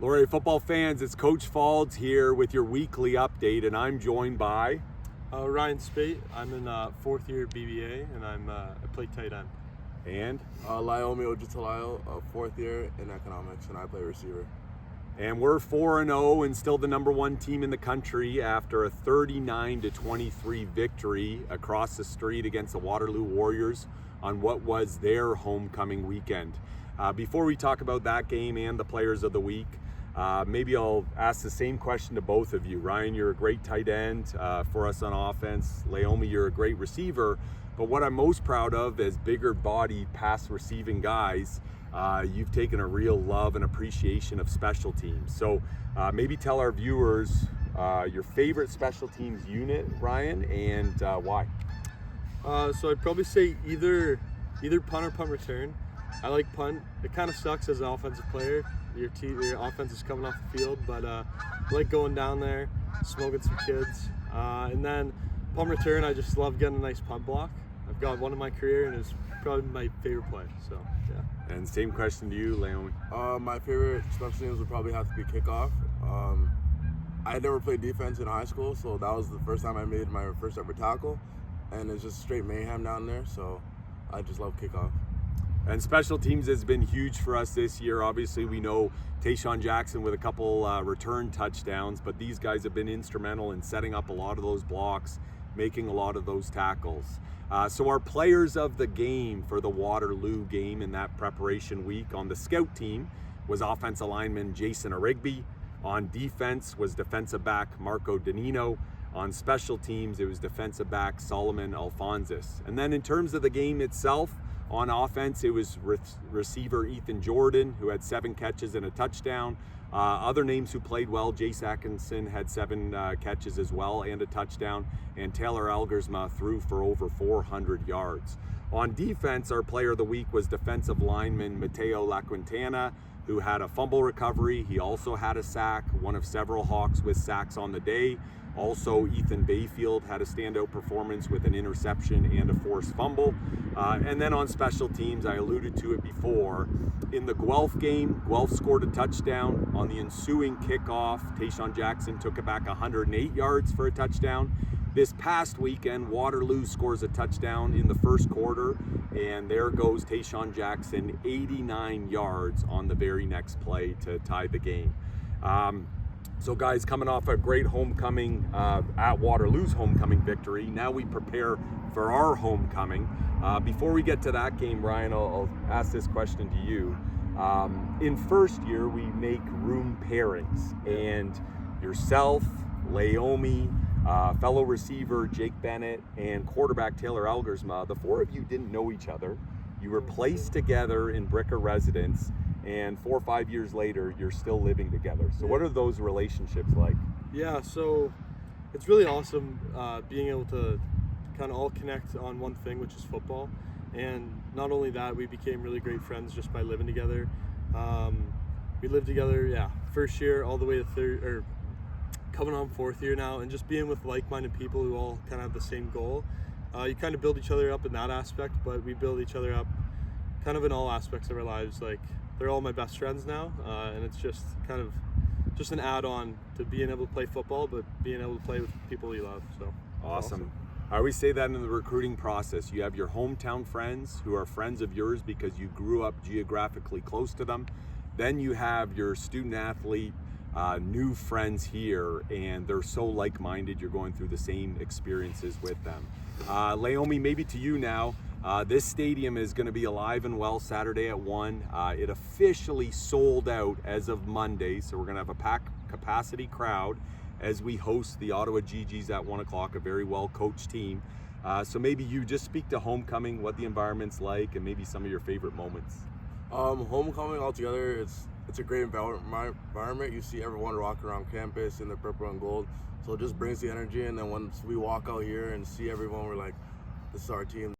Laurier football fans, it's Coach Faulds here with your weekly update, and I'm joined by Ryan Speight. I'm in fourth year BBA, and I play tight end. and Layomi, Ojutalayo, fourth year in economics, and I play receiver. we're 4-0 and still the number one team in the country after a 39-23 victory across the street against the Waterloo Warriors on what was their homecoming weekend. Before we talk about that game and the players of the week, maybe I'll ask the same question to both of you. Ryan, you're a great tight end for us on offense. Layomi, you're a great receiver. But what I'm most proud of as bigger body pass receiving guys, you've taken a real love and appreciation of special teams. So maybe tell our viewers your favorite special teams unit, Ryan, and why. So I'd probably say either punt or punt return. I like punt. It kind of sucks as an offensive player. Your offense is coming off the field, but I like going down there, smoking some kids. And then punt return, I just love getting a nice punt block. I've got one in my career, and it's probably my favorite play. So, yeah. And same question to you, Layomi. My favorite special teams would probably have to be kickoff. I had never played defense in high school, so that was the first time I made my first ever tackle. And it's just straight mayhem down there, so I just love kickoff. And special teams has been huge for us this year. Obviously, we know Tayshawn Jackson with a couple return touchdowns, but these guys have been instrumental in setting up a lot of those blocks, making a lot of those tackles. So our players of the game for the Waterloo game in that preparation week on the scout team was offensive lineman Jason Arigby. On defense was defensive back Marco Danino. On special teams, it was defensive back Solomon Alphonsus. And then in terms of the game itself, on offense, it was receiver Ethan Jordan, who had 7 catches and a touchdown. Other names who played well, Jace Atkinson had 7 catches as well and a touchdown, and Taylor Elgersma threw for over 400 yards. On defense, our player of the week was defensive lineman Mateo LaQuintana, who had a fumble recovery. He also had a sack, one of several Hawks with sacks on the day. Also, Ethan Bayfield had a standout performance with an interception and a forced fumble. And then on special teams, I alluded to it before, in the Guelph game, Guelph scored a touchdown. On the ensuing kickoff, Tayshawn Jackson took it back 108 yards for a touchdown. This past weekend, Waterloo scores a touchdown in the first quarter, and there goes Tayshawn Jackson 89 yards on the very next play to tie the game. So guys, coming off a great homecoming at Waterloo's homecoming victory, now we prepare for our homecoming. Before we get to that game, Ryan, I'll ask this question to you. In first year, we make room pairings, and yourself, Layomi, fellow receiver Jake Bennett, and quarterback Taylor Elgersma, the 4 of you didn't know each other. You were placed together in Bricka residence, and 4 or 5 years later, you're still living together. So what are those relationships like? Yeah, so it's really awesome being able to kind of all connect on one thing, which is football. And not only that, we became really great friends just by living together. We lived together, first year all the way to third, or coming on 4th year now, and just being with like-minded people who all kind of have the same goal. You kind of build each other up in that aspect, but we build each other up kind of in all aspects of our lives. Like, they're all my best friends now, and it's just kind of just an add-on to being able to play football, but being able to play with people you love. So Awesome. I always say that in the recruiting process. You have your hometown friends who are friends of yours because you grew up geographically close to them. Then you have your student athlete, new friends here, and they're so like-minded. You're going through the same experiences with them. Layomi, maybe to you now. This stadium is going to be alive and well Saturday at 1. It officially sold out as of Monday, so we're going to have a packed capacity crowd as we host the Ottawa GGs at 1 o'clock, a very well-coached team. So maybe you just speak to homecoming, what the environment's like, and maybe some of your favorite moments. Homecoming altogether, it's a great environment. You see everyone rocking around campus in the purple and gold, so it just brings the energy. And then once we walk out here and see everyone, we're like, this is our team.